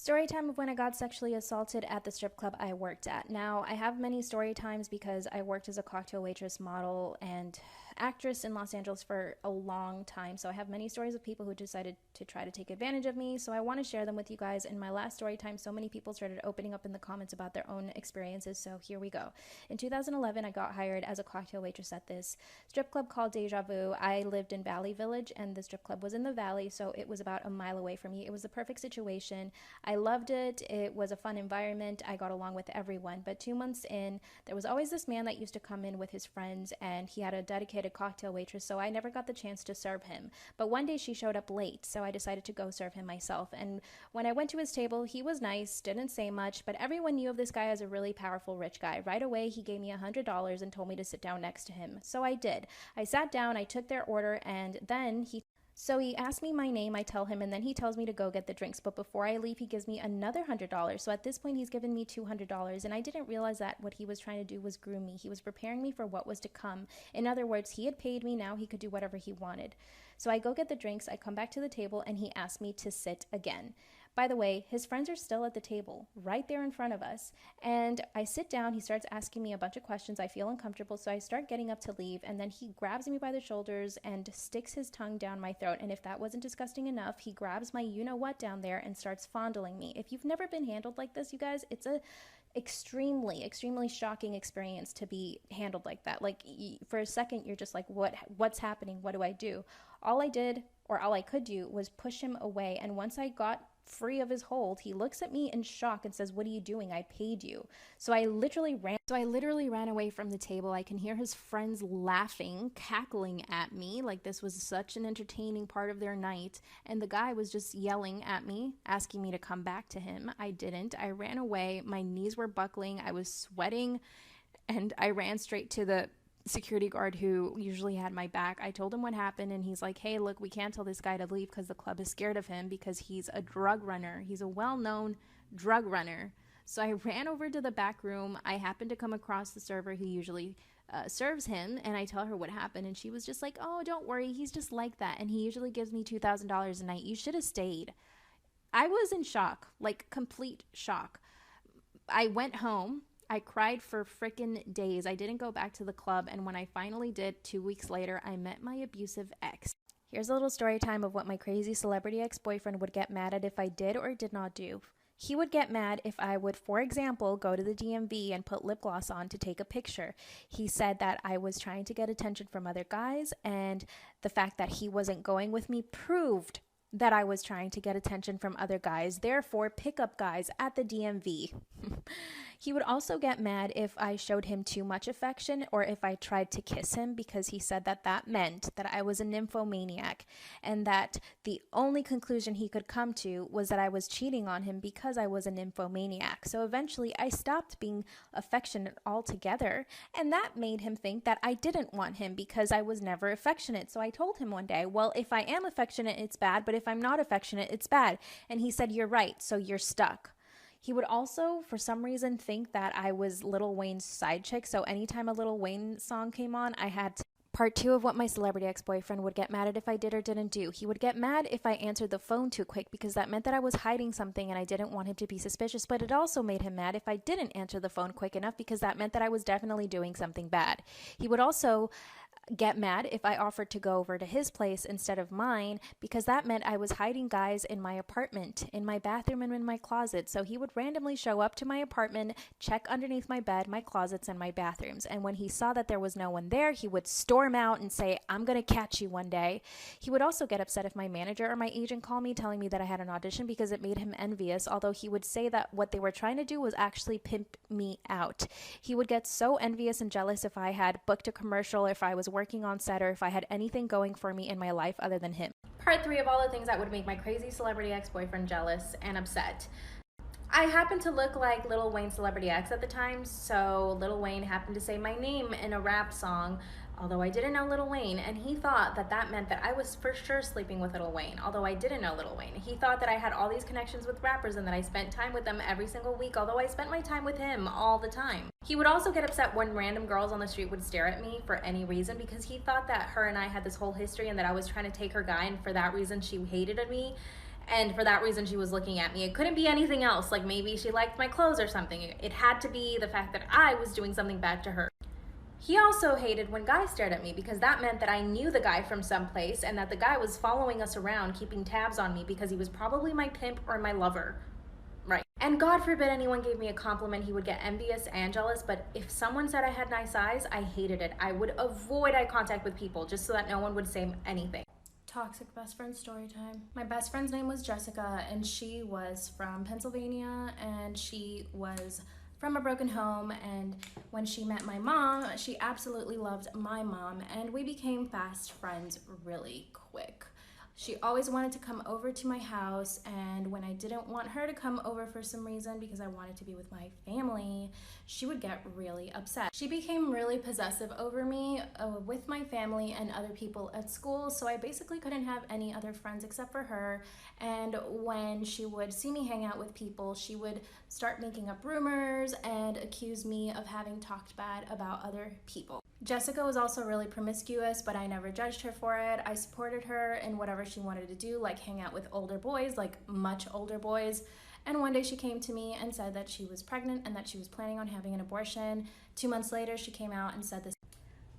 Story time of when I got sexually assaulted at the strip club I worked at. Now, I have many story times because I worked as a cocktail waitress, model, and actress in Los Angeles for a long time. So I have many stories of people who decided to try to take advantage of me. So I want to share them with you guys. In my last story time, so many people started opening up in the comments about their own experiences. So here we go. In 2011, I got hired as a cocktail waitress at this strip club called Deja Vu. I lived in Valley Village and the strip club was in the Valley. So it was about a mile away from me. It was the perfect situation. I loved it. It was a fun environment. I got along with everyone. But 2 months in, there was always this man that used to come in with his friends, and he had a dedicated cocktail waitress, so I never got the chance to serve him. But one day she showed up late, so I decided to go serve him myself. And when I went to his table, he was nice, didn't say much, but everyone knew of this guy as a really powerful rich guy. Right away, he gave me $100 and told me to sit down next to him. So I did. I sat down, I took their order, and then So he asked me my name, I tell him, and then he tells me to go get the drinks. But before I leave, he gives me another $100. So at this point, he's given me $200. And I didn't realize that what he was trying to do was groom me. He was preparing me for what was to come. In other words, he had paid me, now he could do whatever he wanted. So I go get the drinks, I come back to the table, and he asked me to sit again. By the way, his friends are still at the table, right there in front of us. And I sit down, he starts asking me a bunch of questions. I feel uncomfortable, so I start getting up to leave. And then he grabs me by the shoulders and sticks his tongue down my throat. And if that wasn't disgusting enough, he grabs my you-know-what down there and starts fondling me. If you've never been handled like this, you guys, it's a extremely shocking experience to be handled like that. Like, for a second, you're just like, what's happening? What do I do? All I did, or all I could do, was push him away. And once I got free of his hold, he looks at me in shock and says, "What are you doing? I paid you." So I literally ran away from the table. I can hear his friends laughing, cackling at me like this was such an entertaining part of their night. And the guy was just yelling at me, asking me to come back to him. I didn't. I ran away. My knees were buckling. I was sweating, and I ran straight to the security guard who usually had my back. I told him what happened, and he's like, "Hey, look, we can't tell this guy to leave because the club is scared of him because he's a drug runner. He's a well-known drug runner." So I ran over to the back room. I happened to come across the server who usually serves him, and I tell her what happened, and she was just like, "Oh, don't worry, he's just like that, and he usually gives me $2,000 a night. You should have stayed." I was in shock, like complete shock. I went home. I cried for frickin' days. I didn't go back to the club, and when I finally did, 2 weeks later, I met my abusive ex. Here's a little story time of what my crazy celebrity ex-boyfriend would get mad at if I did or did not do. He would get mad if I would, for example, go to the DMV and put lip gloss on to take a picture. He said that I was trying to get attention from other guys, and the fact that he wasn't going with me proved that I was trying to get attention from other guys, therefore pickup guys at the DMV. He would also get mad if I showed him too much affection or if I tried to kiss him, because he said that that meant that I was a nymphomaniac, and that the only conclusion he could come to was that I was cheating on him because I was a nymphomaniac. So eventually I stopped being affectionate altogether, and that made him think that I didn't want him because I was never affectionate. So I told him one day, "Well, if I am affectionate, it's bad, but if I'm not affectionate, it's bad." And he said, "You're right, so you're stuck." He would also, for some reason, think that I was Lil Wayne's side chick. So anytime a Lil Wayne song came on, I had to. Part 2 of what my celebrity ex-boyfriend would get mad at if I did or didn't do. He would get mad if I answered the phone too quick because that meant that I was hiding something and I didn't want him to be suspicious. But it also made him mad if I didn't answer the phone quick enough because that meant that I was definitely doing something bad. He would also get mad if I offered to go over to his place instead of mine because that meant I was hiding guys in my apartment, in my bathroom, and in my closet. So he would randomly show up to my apartment, check underneath my bed, my closets, and my bathrooms. And when he saw that there was no one there, he would storm out and say, "I'm going to catch you one day." He would also get upset if my manager or my agent called me telling me that I had an audition because it made him envious, although he would say that what they were trying to do was actually pimp me out. He would get so envious and jealous if I had booked a commercial, if I was working on set, or if I had anything going for me in my life other than him. Part 3 of all the things that would make my crazy celebrity ex-boyfriend jealous and upset. I happened to look like Lil Wayne's celebrity ex at the time, so Lil Wayne happened to say my name in a rap song, although I didn't know Lil Wayne, and he thought that that meant that I was for sure sleeping with Lil Wayne, although I didn't know Lil Wayne. He thought that I had all these connections with rappers and that I spent time with them every single week, although I spent my time with him all the time. He would also get upset when random girls on the street would stare at me for any reason because he thought that her and I had this whole history and that I was trying to take her guy, and for that reason she hated me. and for that reason she was looking at me. It couldn't be anything else, like maybe she liked my clothes or something. It had to be the fact that I was doing something back to her. He also hated when guys stared at me because that meant that I knew the guy from someplace and that the guy was following us around, keeping tabs on me because he was probably my pimp or my lover. Right. And God forbid anyone gave me a compliment, he would get envious and jealous, but if someone said I had nice eyes, I hated it. I would avoid eye contact with people just so that no one would say anything. Toxic best friend story time. My best friend's name was Jessica, and she was from Pennsylvania, and she was from a broken home, and when she met my mom, she absolutely loved my mom, and we became fast friends really quick. She always wanted to come over to my house, and when I didn't want her to come over for some reason because I wanted to be with my family, she would get really upset. She became really possessive over me with my family and other people at school, so I basically couldn't have any other friends except for her. And when she would see me hang out with people, she would start making up rumors and accuse me of having talked bad about other people. Jessica was also really promiscuous, but I never judged her for it. I supported her in whatever she wanted to do, like hang out with older boys, like much older boys. And one day she came to me and said that she was pregnant and that she was planning on having an abortion. 2 months later, she came out and said this.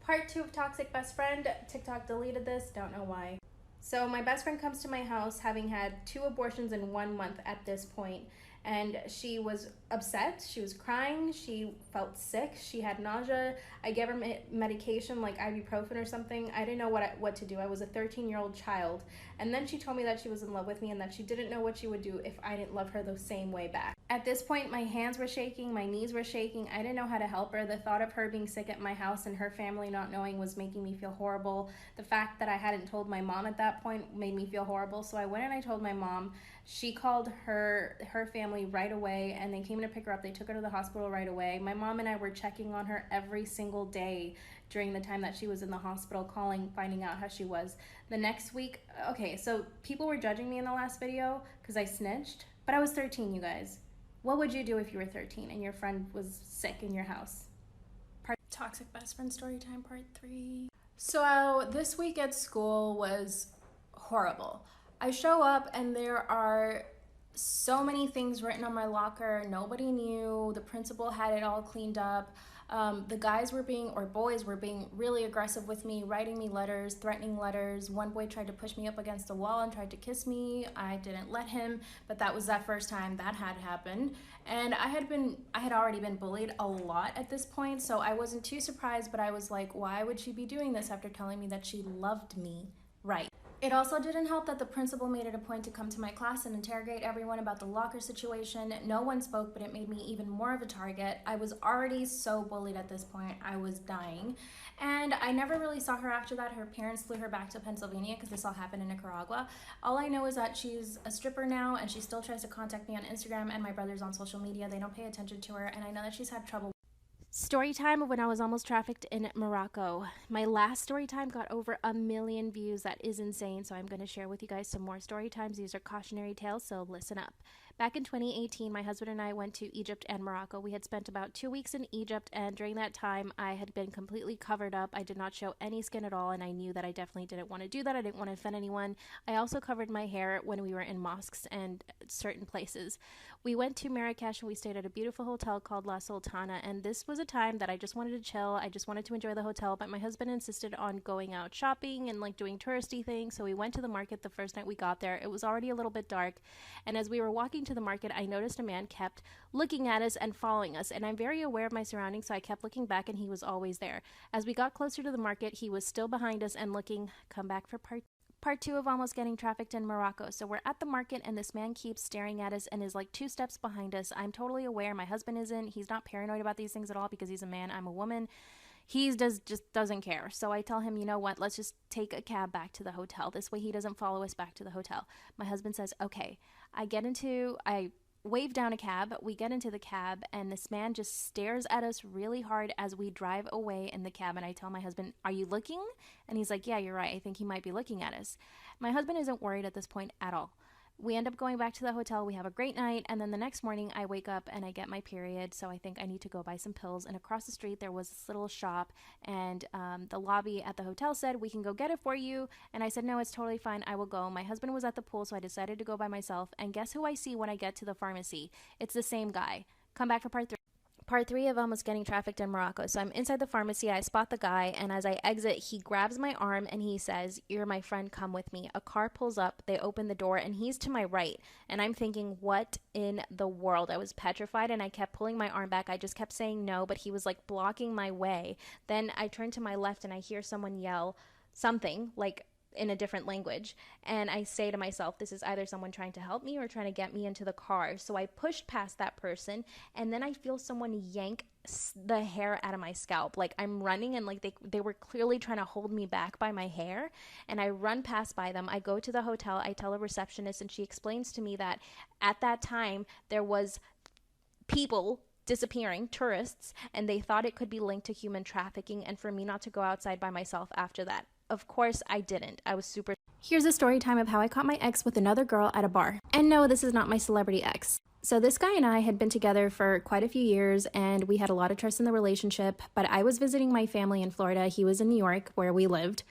Part 2 of Toxic Best Friend. TikTok deleted this, don't know why. So my best friend comes to my house having had 2 abortions in 1 month at this point. And she was upset, she was crying, she felt sick, she had nausea. I gave her medication like ibuprofen or something. I didn't know what to do. I was a 13-year-old child. And then she told me that she was in love with me and that she didn't know what she would do if I didn't love her the same way back. At this point, my hands were shaking, my knees were shaking. I didn't know how to help her. The thought of her being sick at my house and her family not knowing was making me feel horrible. The fact that I hadn't told my mom at that point made me feel horrible. So I went and I told my mom. She called her family right away, and they came to pick her up. They took her to the hospital right away. My mom and I were checking on her every single day during the time that she was in the hospital, calling, finding out how she was. The next week, okay, so people were judging me in the last video because I snitched, but I was 13, you guys. What would you do if you were 13 and your friend was sick in your house? Toxic best friend story time, part 3. So this week at school was horrible. I show up and there are so many things written on my locker. Nobody knew. The principal had it all cleaned up. The boys were being really aggressive with me, writing me letters, threatening letters. One boy tried to push me up against the wall and tried to kiss me. I didn't let him, but that was that first time that had happened. And I had already been bullied a lot at this point, so I wasn't too surprised, but I was like, why would she be doing this after telling me that she loved me? Right. It also didn't help that the principal made it a point to come to my class and interrogate everyone about the locker situation. No one spoke, but it made me even more of a target. I was already so bullied at this point. I was dying. And I never really saw her after that. Her parents flew her back to Pennsylvania because this all happened in Nicaragua. All I know is that she's a stripper now, and she still tries to contact me on Instagram, and my brother's on social media. They don't pay attention to her, and I know that she's had trouble. Story time of when I was almost trafficked in Morocco. My last story time got over 1 million views. That is insane. So I'm going to share with you guys some more story times. These are cautionary tales, so listen up. Back in 2018, my husband and I went to Egypt and Morocco. We had spent about 2 weeks in Egypt, and during that time, I had been completely covered up. I did not show any skin at all, and I knew that I definitely didn't want to do that. I didn't want to offend anyone. I also covered my hair when we were in mosques and certain places. We went to Marrakesh, and we stayed at a beautiful hotel called La Sultana, and this was a time that I just wanted to chill. I just wanted to enjoy the hotel, but my husband insisted on going out shopping and doing touristy things, so we went to the market the first night we got there. It was already a little bit dark, and as we were walking to the market, I noticed a man kept looking at us and following us, and I'm very aware of my surroundings, so I kept looking back, and he was always there. As we got closer to the market, he was still behind us and looking. Come back for part 2 of almost getting trafficked in Morocco. So we're at the market, and this man keeps staring at us and is 2 steps behind us. I'm totally aware. My husband isn't. He's not paranoid about these things at all because he's a man. I'm a woman. He just doesn't care. So I tell him, you know what, let's just take a cab back to the hotel. This way he doesn't follow us back to the hotel. My husband says, okay. I wave down a cab. We get into the cab, and this man just stares at us really hard as we drive away in the cab. And I tell my husband, are you looking? And he's like, yeah, you're right. I think he might be looking at us. My husband isn't worried at this point at all. We end up going back to the hotel. We have a great night. And then the next morning, I wake up and I get my period. So I think I need to go buy some pills. And across the street, there was this little shop. And the lobby at the hotel said, "We can go get it for you." And I said, "No, it's totally fine. I will go." My husband was at the pool, so I decided to go by myself. And guess who I see when I get to the pharmacy? It's the same guy. Come back for part 3. Part 3 of almost getting trafficked in Morocco. So I'm inside the pharmacy, I spot the guy, and as I exit, he grabs my arm and he says, "You're my friend, come with me." A car pulls up, they open the door, and he's to my right. And I'm thinking, what in the world? I was petrified and I kept pulling my arm back. I just kept saying no, but he was like blocking my way. Then I turn to my left and I hear someone yell something like in a different language, and I say to myself, this is either someone trying to help me or trying to get me into the car. So I pushed past that person, and then I feel someone yank the hair out of my scalp. Like I'm running, and like they were clearly trying to hold me back by my hair, and I run past by them. I go to the hotel, I tell a receptionist, and she explains to me that at that time there was people disappearing, tourists, and they thought it could be linked to human trafficking, and for me not to go outside by myself after that. Of course I didn't. I was super... Here's a story time of how I caught my ex with another girl at a bar. And no, this is not my celebrity ex. So this guy and I had been together for quite a few years, and we had a lot of trust in the relationship, but I was visiting my family in Florida. He was in New York, where we lived.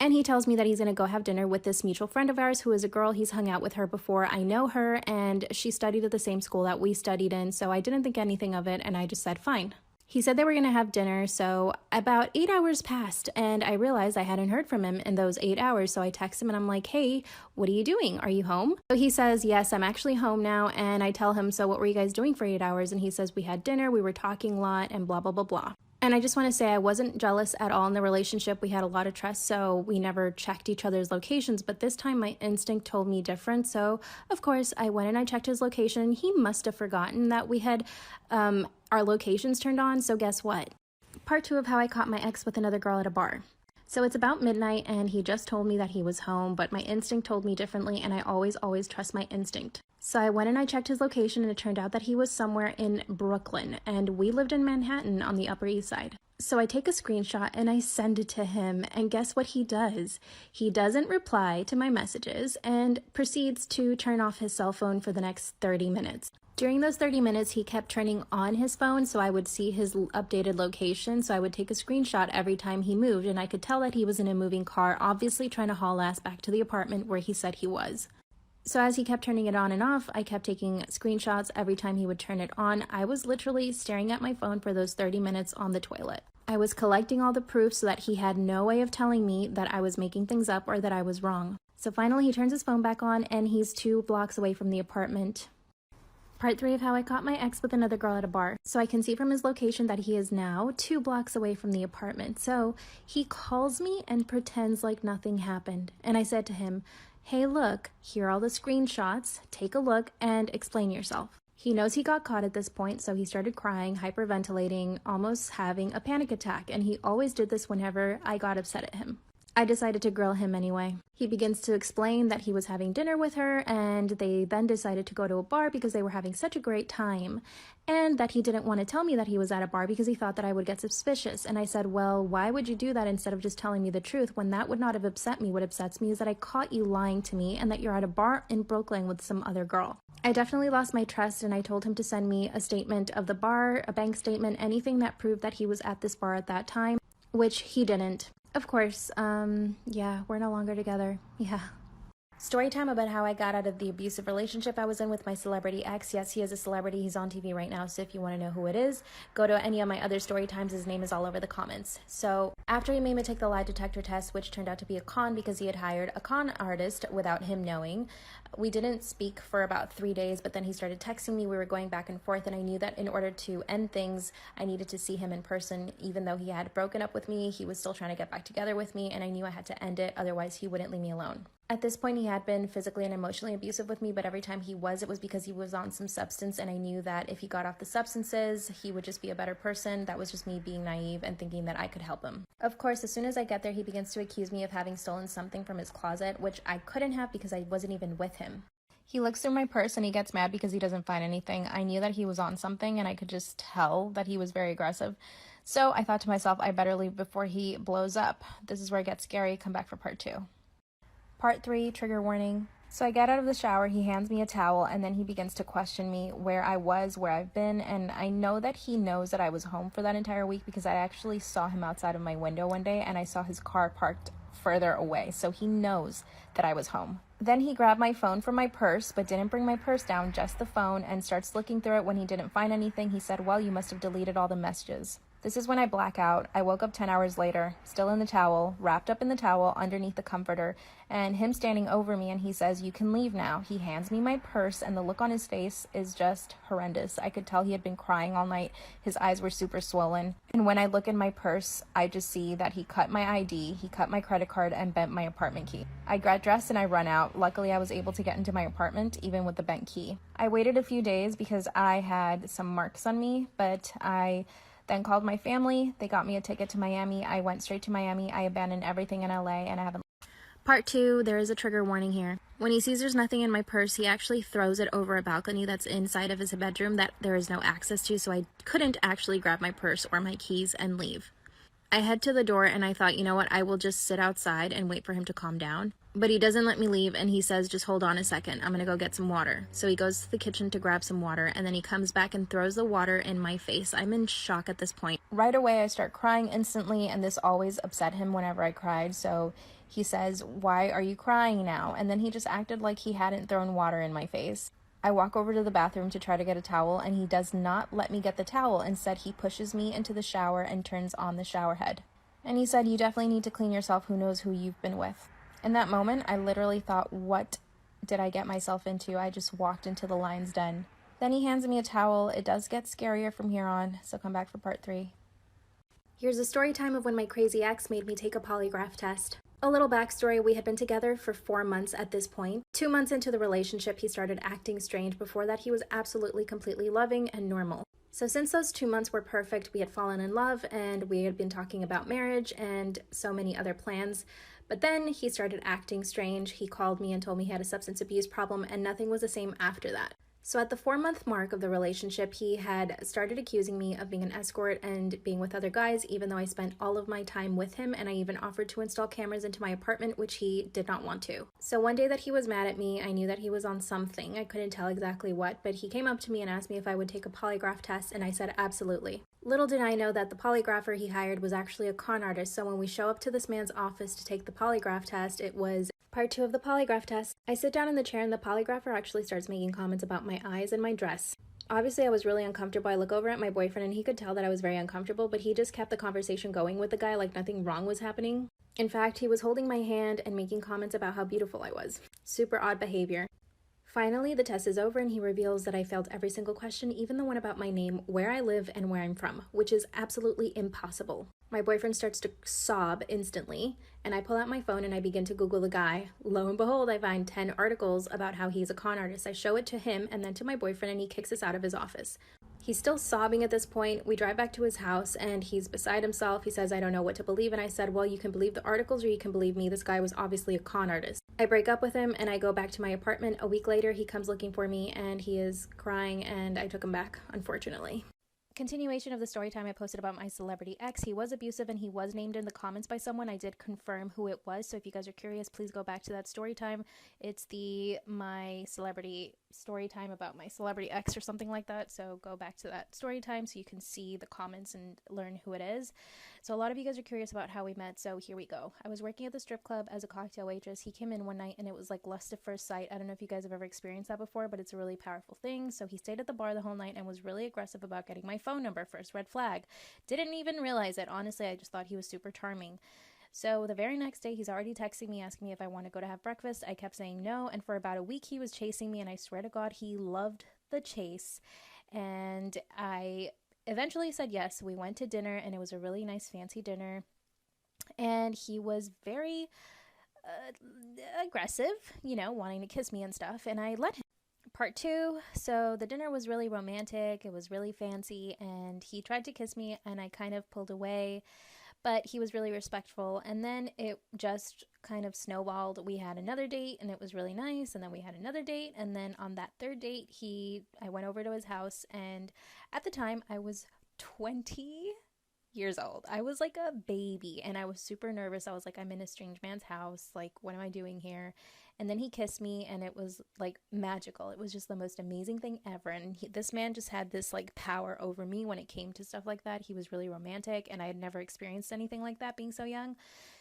And he tells me that he's going to go have dinner with this mutual friend of ours who is a girl. He's hung out with her before. I know her, and she studied at the same school that we studied in, so I didn't think anything of it, and I just said, fine. He said they were going to have dinner, so about 8 hours passed, and I realized I hadn't heard from him in those 8 hours, so I text him, and I'm like, "Hey, what are you doing? Are you home?" So he says, "Yes, I'm actually home now," and I tell him, "So what were you guys doing for 8 hours?" And he says, "We had dinner, we were talking a lot, and blah, blah, blah, blah." And I just want to say I wasn't jealous at all in the relationship. We had a lot of trust, so we never checked each other's locations. But this time my instinct told me different. So, of course, I went and I checked his location. He must have forgotten that we had our locations turned on. So guess what? Part 2 of how I caught my ex with another girl at a bar. So it's about midnight, and he just told me that he was home, but my instinct told me differently, and I always trust my instinct. So I went and I checked his location, and it turned out that he was somewhere in Brooklyn, and we lived in Manhattan on the Upper East Side. So I take a screenshot and I send it to him, and guess what he does? He doesn't reply to my messages and proceeds to turn off his cell phone for the next 30 minutes. During those 30 minutes, he kept turning on his phone so I would see his updated location. So I would take a screenshot every time he moved, and I could tell that he was in a moving car, obviously trying to haul ass back to the apartment where he said he was. So as he kept turning it on and off, I kept taking screenshots every time he would turn it on. I was literally staring at my phone for those 30 minutes on the toilet. I was collecting all the proof so that he had no way of telling me that I was making things up or that I was wrong. So finally he turns his phone back on, and he's 2 blocks away from the apartment. Part 3 of how I caught my ex with another girl at a bar. So I can see from his location that he is now 2 blocks away from the apartment. So he calls me and pretends like nothing happened. And I said to him, "Hey, look, here are all the screenshots. Take a look and explain yourself." He knows he got caught at this point, so he started crying, hyperventilating, almost having a panic attack. And he always did this whenever I got upset at him. I decided to grill him anyway. He begins to explain that he was having dinner with her, and they then decided to go to a bar because they were having such a great time, and that he didn't want to tell me that he was at a bar because he thought that I would get suspicious. And I said, "Well, why would you do that instead of just telling me the truth when that would not have upset me? What upsets me is that I caught you lying to me and that you're at a bar in Brooklyn with some other girl." I definitely lost my trust, and I told him to send me a statement of the bar, a bank statement, anything that proved that he was at this bar at that time, which he didn't. Of course, yeah, we're no longer together. Yeah. Story time about how I got out of the abusive relationship I was in with my celebrity ex. Yes, he is a celebrity. He's on TV right now, so if you want to know who it is, go to any of my other story times. His name is all over the comments. So after he made me take the lie detector test, which turned out to be a con because he had hired a con artist without him knowing, we didn't speak for about 3 days, but then he started texting me. We were going back and forth, and I knew that in order to end things, I needed to see him in person. Even though he had broken up with me, he was still trying to get back together with me, and I knew I had to end it, otherwise he wouldn't leave me alone. At this point, he had been physically and emotionally abusive with me, but every time it was because he was on some substance, and I knew that if he got off the substances, he would just be a better person. That was just me being naive and thinking that I could help him. Of course, as soon as I get there, he begins to accuse me of having stolen something from his closet, which I couldn't have because I wasn't even with him. He looks through my purse and he gets mad because he doesn't find anything. I knew that he was on something, and I could just tell that he was very aggressive. So I thought to myself, I better leave before he blows up. This is where it gets scary. Come back for part 2. Part 3, trigger warning. So I get out of the shower, he hands me a towel, and then he begins to question me where I was, where I've been, and I know that he knows that I was home for that entire week because I actually saw him outside of my window one day and I saw his car parked further away, so he knows that I was home. Then he grabbed my phone from my purse, but didn't bring my purse down, just the phone, and starts looking through it. When he didn't find anything, he said, "Well, you must have deleted all the messages." This is when I black out. I woke up 10 hours later, still in the towel, wrapped up in the towel underneath the comforter, and him standing over me, and he says, "You can leave now." He hands me my purse, and the look on his face is just horrendous. I could tell he had been crying all night. His eyes were super swollen. And when I look in my purse, I just see that he cut my ID, he cut my credit card, and bent my apartment key. I get dressed and I run out. Luckily, I was able to get into my apartment, even with the bent key. I waited a few days because I had some marks on me, but I then called my family. They got me a ticket to Miami. I went straight to Miami. I abandoned everything in LA and I haven't. Part 2, there is a trigger warning here. When he sees there's nothing in my purse, he actually throws it over a balcony that's inside of his bedroom that there is no access to, so I couldn't actually grab my purse or my keys and leave. I head to the door and I thought, you know what, I will just sit outside and wait for him to calm down. But he doesn't let me leave and he says, "Just hold on a second, I'm gonna go get some water." So he goes to the kitchen to grab some water and then he comes back and throws the water in my face. I'm in shock at this point. Right away I start crying instantly, and this always upset him whenever I cried, so he says, "Why are you crying now?" And then he just acted like he hadn't thrown water in my face. I walk over to the bathroom to try to get a towel, and he does not let me get the towel. Instead, he pushes me into the shower and turns on the shower head. And he said, "You definitely need to clean yourself. Who knows who you've been with." In that moment, I literally thought, what did I get myself into? I just walked into the lion's den. Then he hands me a towel. It does get scarier from here on, so come back for part 3. Here's a story time of when my crazy ex made me take a polygraph test. A little backstory, we had been together for 4 months at this point. 2 months into the relationship, he started acting strange. Before that, he was absolutely, completely loving and normal. So since those 2 months were perfect, we had fallen in love and we had been talking about marriage and so many other plans. But then he started acting strange. He called me and told me he had a substance abuse problem, and nothing was the same after that. So at the 4-month mark of the relationship, he had started accusing me of being an escort and being with other guys, even though I spent all of my time with him, and I even offered to install cameras into my apartment, which he did not want to. So one day that he was mad at me, I knew that he was on something. I couldn't tell exactly what, but he came up to me and asked me if I would take a polygraph test, and I said absolutely. Little did I know that the polygrapher he hired was actually a con artist, so when we show up to this man's office to take the polygraph test, it was part 2 of the polygraph test. I sit down in the chair and the polygrapher actually starts making comments about my eyes and my dress. Obviously, I was really uncomfortable. I look over at my boyfriend and he could tell that I was very uncomfortable, but he just kept the conversation going with the guy like nothing wrong was happening. In fact, he was holding my hand and making comments about how beautiful I was. Super odd behavior. Finally, the test is over and he reveals that I failed every single question, even the one about my name, where I live, and where I'm from, which is absolutely impossible. My boyfriend starts to sob instantly, and I pull out my phone and I begin to Google the guy. Lo and behold, I find 10 articles about how he's a con artist. I show it to him and then to my boyfriend, and he kicks us out of his office. He's still sobbing at this point. We drive back to his house and he's beside himself. He says, "I don't know what to believe." And I said, "Well, you can believe the articles or you can believe me. This guy was obviously a con artist." I break up with him and I go back to my apartment. A week later, he comes looking for me and he is crying, and I took him back, unfortunately. Continuation of the story time I posted about my celebrity ex. He was abusive and he was named in the comments by someone. I did confirm who it was, so if you guys are curious, please go back to that story time. It's my celebrity story time about my celebrity ex or something like that, so go back to that story time so you can see the comments and learn who it is. So a lot of you guys are curious about how we met, so here we go. I was working at the strip club as a cocktail waitress. He came in one night and it was like lust at first sight. I don't know if you guys have ever experienced that before, but it's a really powerful thing. So he stayed at the bar the whole night and was really aggressive about getting my phone number. First red flag. Didn't even realize it. Honestly, I just thought he was super charming. So the very next day, he's already texting me, asking me if I want to go to have breakfast. I kept saying no, and for about a week, he was chasing me, and I swear to God, he loved the chase. And I eventually said yes. We went to dinner, and it was a really nice, fancy dinner. And he was very aggressive, wanting to kiss me and stuff, and I let him. Part 2, so the dinner was really romantic, it was really fancy, and he tried to kiss me and I kind of pulled away, but he was really respectful, and then it just kind of snowballed. We had another date and it was really nice, and then we had another date, and then on that third date, I went over to his house, and at the time I was 20 years old. I was like a baby and I was super nervous. I was like, I'm in a strange man's house, like what am I doing here? And then he kissed me, and it was like magical. It was just the most amazing thing ever. And this man just had this like power over me when it came to stuff like that. He was really romantic, and I had never experienced anything like that being so young.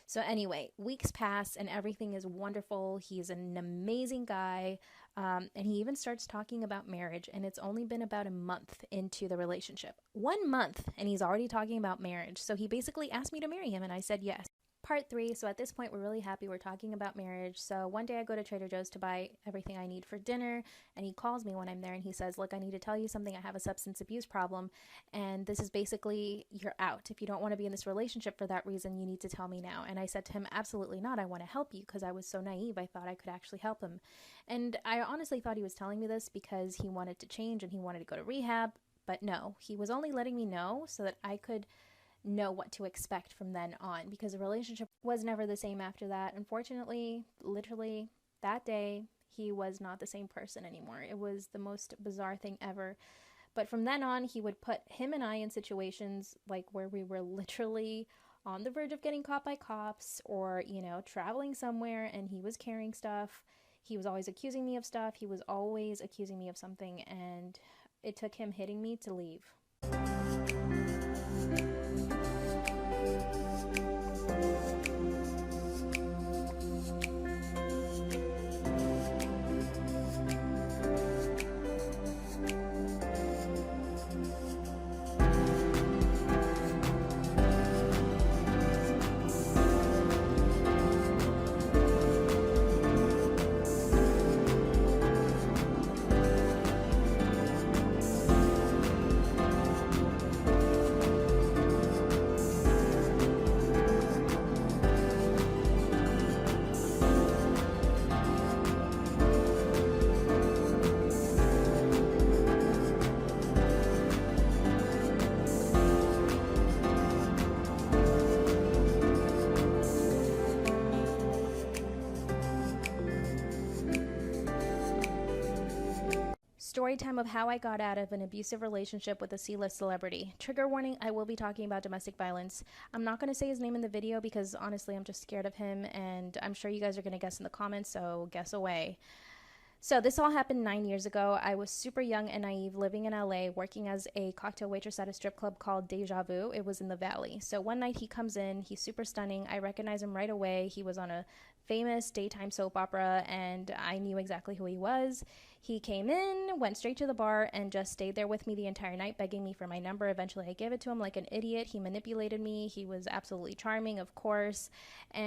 So anyway, weeks pass and everything is wonderful. He's an amazing guy. And he even starts talking about marriage, and it's only been about a month into the relationship. 1 month, and he's already talking about marriage. So he basically asked me to marry him, and I said yes. Part 3. So at this point, we're really happy. We're talking about marriage. So one day I go to Trader Joe's to buy everything I need for dinner, and he calls me when I'm there, and he says, look, I need to tell you something. I have a substance abuse problem, and this is basically, you're out. If you don't want to be in this relationship for that reason, you need to tell me now. And I said to him, absolutely not. I want to help you, because I was so naive. I thought I could actually help him. And I honestly thought he was telling me this because he wanted to change and he wanted to go to rehab. But no, he was only letting me know so that I could know what to expect from then on, because the relationship was never the same after that. Unfortunately, literally that day, he was not the same person anymore. It was the most bizarre thing ever. But from then on, he would put him and I in situations like where we were literally on the verge of getting caught by cops, or, you know, traveling somewhere, and he was carrying stuff. He was always accusing me of stuff. He was always accusing me of something, and it took him hitting me to leave. Story time of how I got out of an abusive relationship with a C-list celebrity. Trigger warning, I will be talking about domestic violence. I'm not going to say his name in the video because honestly I'm just scared of him, and I'm sure you guys are going to guess in the comments, so guess away. So this all happened 9 years ago. I was super young and naive, living in LA, working as a cocktail waitress at a strip club called Deja Vu. It was in the Valley. So one night he comes in, he's super stunning. I recognize him right away. He was on a famous daytime soap opera, and I knew exactly who he was. He came in, went straight to the bar, and just stayed there with me the entire night, begging me for my number. Eventually I gave it to him like an idiot. He manipulated me. He was absolutely charming, of course. And